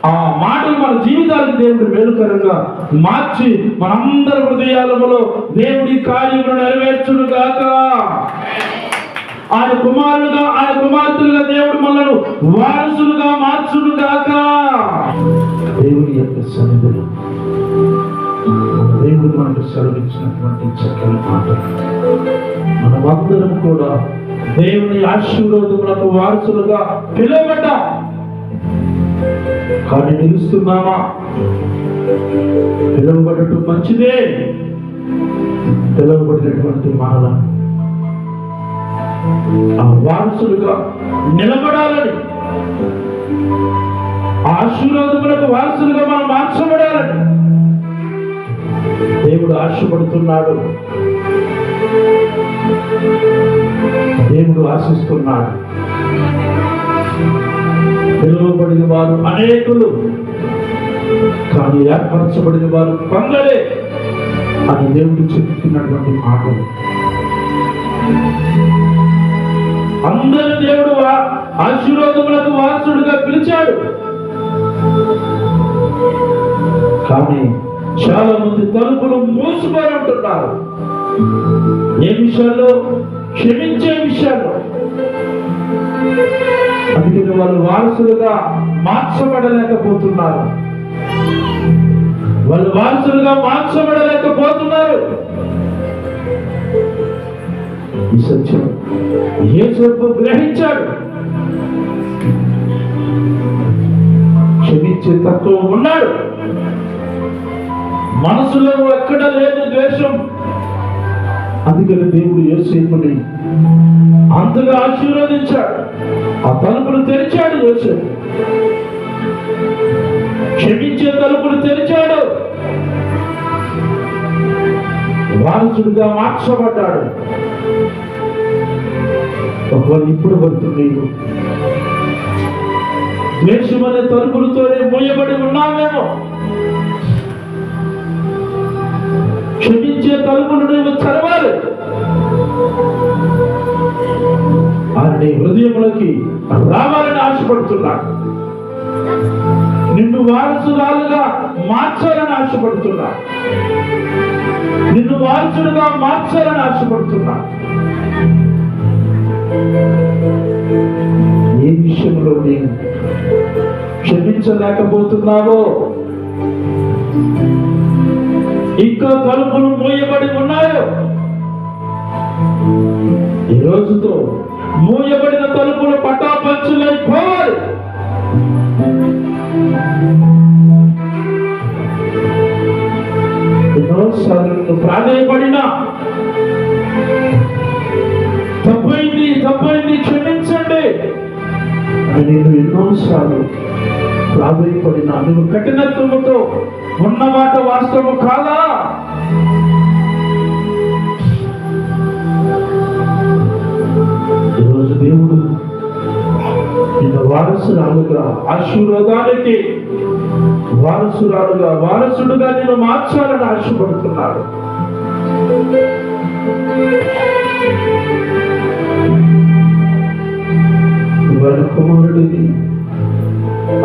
ఆ మాటలు మన జీవితాలకు దేవుడు మేలుకరంగా మార్చి మనందరి హృదయాలలో దేవుడి కార్యములు నెరవేర్చును గాక. ఆయన కుమారులుగా, ఆయన కుమార్తెలుగా దేవుడు మనల్ని వారసులుగా మార్చును గాక. దేవుని యొక్క సన్నిధిలో దేవుడు మనకు సెలవిచ్చినటువంటి చక్కని మాటలు మనమందరం కూడా దేవుని ఆశీర్వాదములకు వారసులుగా పిలువబడ్డాం. కానీ నిలుస్తున్నామా? పిలువబడటం మంచిదే. పిలువబడినటువంటి మనలను ఆ వారసులుగా నిలబడాలని, ఆశీర్వాదములకు వారసులుగా మనం మార్చబడాలని దేవుడు ఆశపడుతున్నాడు, దేవుడు ఆశిస్తున్నాడు. పిలువబడిన వారు అనేకులు, కానీ ఏర్పరచబడిన వారు కొందరే అని దేవుడు చెప్తున్నటువంటి మాటలు. అందరూ దేవుడు ఆశీర్వాదములకు వారసుడుగా పిలిచాడు. కానీ చాలా మంది తలుపులు మూసుకొని ఉంటున్నారు. ఏ విషయాల్లో? క్షమించే విషయాల్లో. అందుకని వాళ్ళు వారసులుగా మార్చబడలేకపోతున్నారు. వాళ్ళు వారసులుగా మార్చబడలేకపోతున్నారు. ఈ సత్యం యేసు గ్రహించాడు. క్షమించే తత్వం ఉన్నాడు. మనసులో ఎక్కడ లేదు ద్వేషం. అందుకని దేవుడు యోసేపుని అంతగా ఆశీర్వదించాడు. ఆ తలుపులు తెరిచాడు. యోసేపు క్షమించే తలుపులు తెరిచాడు. వారసుడిగా మార్చబడ్డాడు. ఒకవేళ ఇప్పుడు వరకు నీవు ద్వేషమనే తలుపులతోనే మూయబడి ఉన్నావేమో, క్షమించే తలుపులు నువ్వు తెరవాలి. ఆయన నీ హృదయంలోకి రావాలని ఆశపడుతున్నాడు. నిన్ను వారసురాలుగా మార్చాలని ఆశపడుతున్నా. నిన్ను వారసుడుగా మార్చాలని ఆశపడుతున్నా. ఏ విషయంలో నేను క్షమించలేకపోతున్నావో, ఇంకా తలుపులు మూయబడి ఉన్నాయో, ఈ రోజుతో మూయబడిన తలుపులు పటాపంచులైపోవాలి. ఎన్నోసార్లు ప్రాధాయపడినా తప్పైంది క్షమించండి అని నేను ఎన్నోసార్లు ప్రాధాయపడినా, నువ్వు కఠినత్వముతో ఉన్న మాట వాస్తవం కాదా? ఈరోజు దేవుడు నిన్ను వారసురాలుగా, ఆశీర్వాదానికి వారసుడుగా నేను మార్చాలని ఆశపడుతున్నాడు. ఇవాళ కుమారుడిని,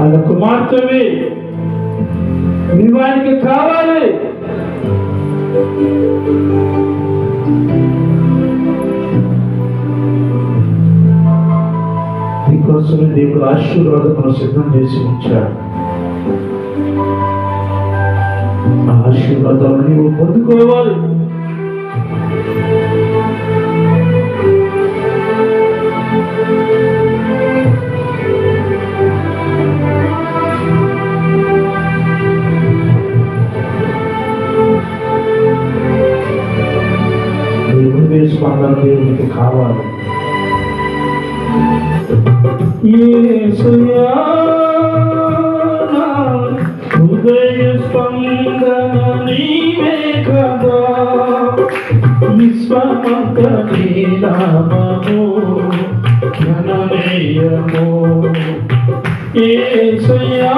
ఆయన కుమార్తెవి నీవు ఆయనకి కావాలి. నీకోసమే దేవుడు ఆశీర్వాదమును సిద్ధం చేసి ఉంచాడు. ఆ ఆశీర్వాదాలు నీవు పొందుకోవాలి. స్పందన దేవునికి కావాలి. యేసయ్యా హృదయ స్పందన నీవే కదా, విశ్వమంత నీ నామము ఘనమేయము. యేసయ్యా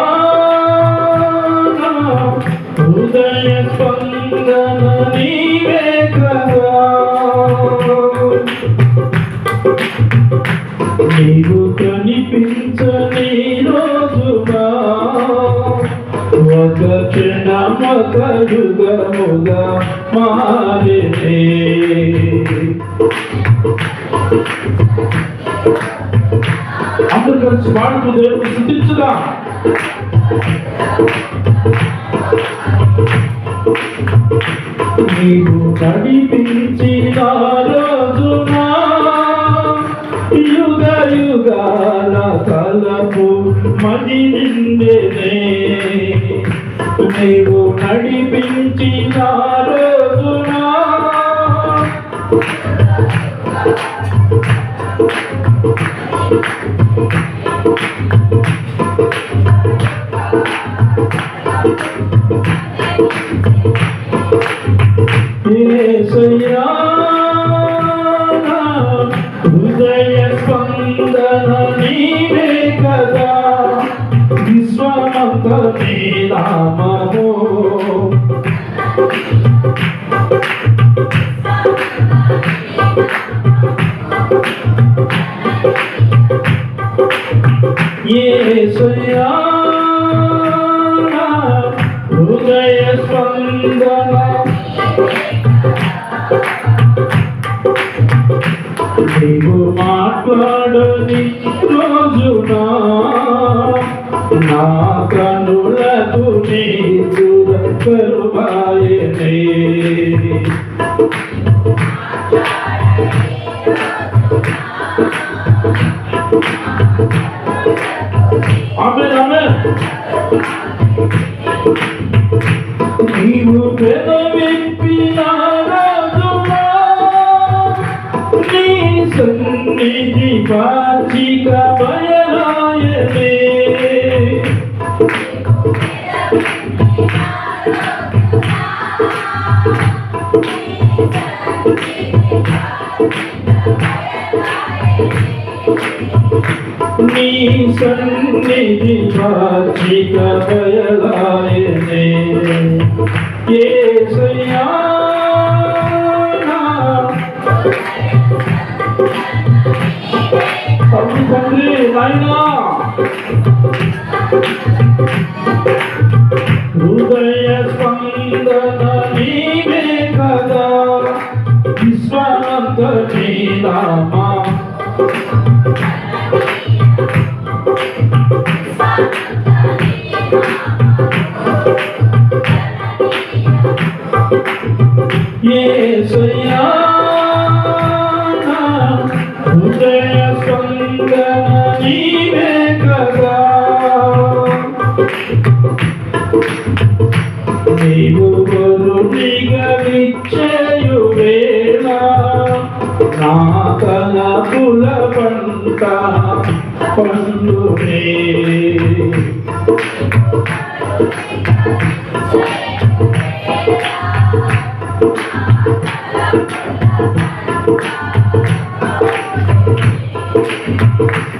హృదయ స్పందన నీవే కదా, నీవు కనిపించని రోజుగా ఒక క్షణమొక యుగముగా మారితే. అందరూ కలిసి పాడుతూ దేవుడు స్తుతించుదా. నీవు నడిపించిన రోజున యుగ యుగాల తలపు మది నిండెనే. నీవు నడిపించిన రోజున యేసయ్యా హృదయ స్పందన నీవే కదా, విశ్వమంత నీ నామము. యేసయ్యా హృదయ స్పందన నీవు మాట్లాడని రోజున నా కనులకు నీ కరువాయనే. ఆమేన్ ఆమేన్. నీవు సన్నిధి వాచిక బయలాయనే నీ సన్నిధి వాచిక బయలాయనే యేసయ్యా అప్పుడు తండ్రి నాయనా హృదయ స్పందన నీవే కదా విశ్వాంత నీ నామా యేసయ్యా హృదయ స్పందన నీవే కదా నీవు గురునిగా విచ్చేయువేళ నా తలపుల పంట పండునే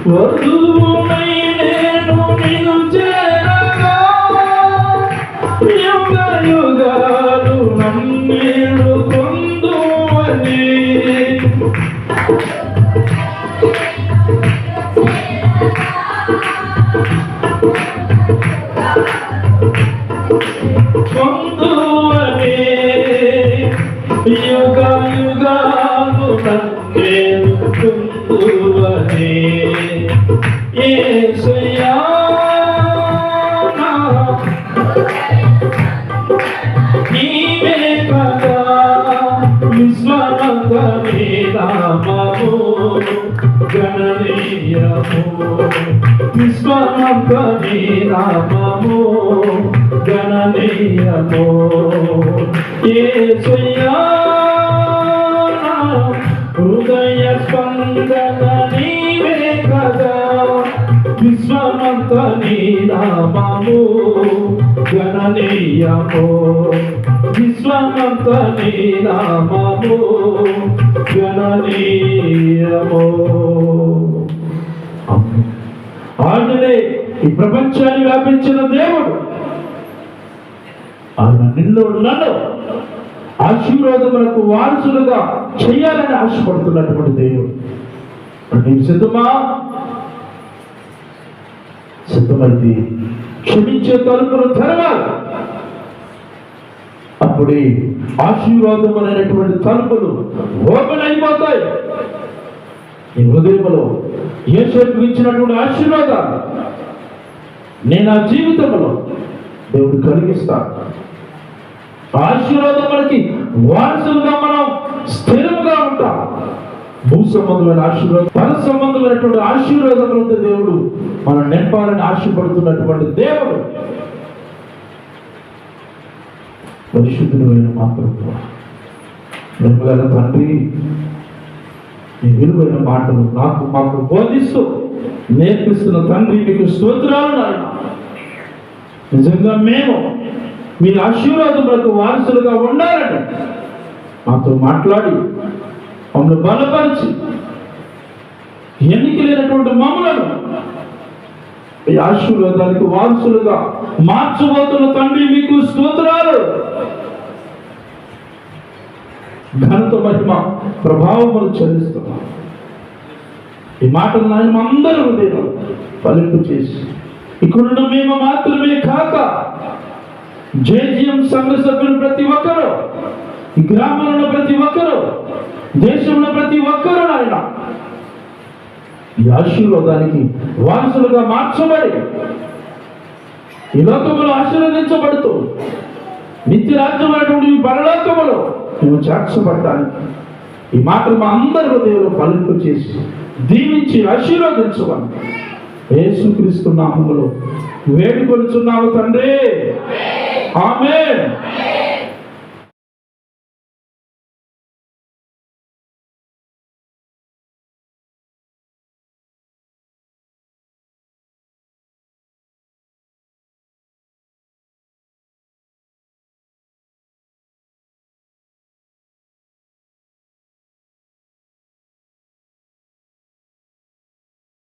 వధువునై నేను నిన్ను చేరగా యుగ యుగాలు నన్నేడు పొందువని పొందువని యుగ యుగాలు నన్నేడు పొందువని యేసయ్యా నీవే కదా విశ్వమంత నీ నామము గణనీయము విశ్వమంత నీ నామము గణనీయము యేసయ్యా హృదయ స్పందన నీవే కదా విశ్వమంత నీ నామము గణనీయము విశ్వమంత నీ నామము గణనీయము ఆయననే ఈ ప్రపంచాన్ని వ్యాపించిన దేవుడు. ఆయన నిన్ను నన్ను ఆశీర్వాదములకు వారసులుగా చేయాలని ఆశపడుతున్నటువంటి దేవుడు. నీవు సిద్ధమా? సిద్ధమైంది క్షమించే తలుపులు తెరవాలి. అప్పుడే ఆశీర్వాదములైనటువంటి తలుపులు ఓపెన్ అయిపోతాయి. నీ హృదయంలో యేసుకు ఇచ్చినటువంటి ఆశీర్వాదాలు నేను ఆ జీవితంలో దేవుడు కలిగిస్తాను. ఆశీర్వాదములకి వారసులుగా మనం స్థిరంగా ఉంటాం. భూ సంబంధమైన ఆశీర్వాదం, పర సంబంధమైనటువంటి ఆశీర్వాదములతో దేవుడు మనం నింపాలని ఆశపడుతున్నటువంటి దేవుడు. పరిశుద్ధుడైన మా ప్రభువా, ప్రేమగల తండ్రి, నీ విలువైన మాటలు మాకు బోధిస్తూ నేర్పిస్తున్న తండ్రి మీకు స్తోత్రాలు నాయన. నిజంగా మేము మీ ఆశీర్వాదములకు వారసులుగా ఉండాలని మాతో మాట్లాడి మమ్మల్ని బలపరిచి ఎన్నిక లేనటువంటి మమ్మలను ఈ ఆశీర్వాదానికి వారసులుగా మార్చబోతున్న తండ్రి మీకు స్తోత్రాలు. ఘనత మహిమ ప్రభావములు చెల్లిస్తున్నాం. ఈ మాటలు నాయన అందరూ హృదయం ఫలింపు చేసి ఇక్కడున్న మేము మాత్రమే కాక జేజీఎం సంఘ సభ్యులు ప్రతి ఒక్కరూ, ఈ గ్రామంలో ప్రతి ఒక్కరూ, దేశంలో ప్రతి ఒక్కరూ నాయన ఈ ఆశీర్వాదానికి వారసులుగా మార్చబడి ఈ లోకములో ఆశీర్వదించబడుతూ నిత్య రాజ్యమైనటువంటి ఈ పరలోకములో మేము చేర్చబడ్డానికి ఈ మాటలు మా అందరి హృదయంలో ఫలింపు చేసి దీవించి ఆశీర్వదించమని యేసుక్రీస్తు నామములో వేడుకొనుచున్నాము తండ్రి. ఆమేన్.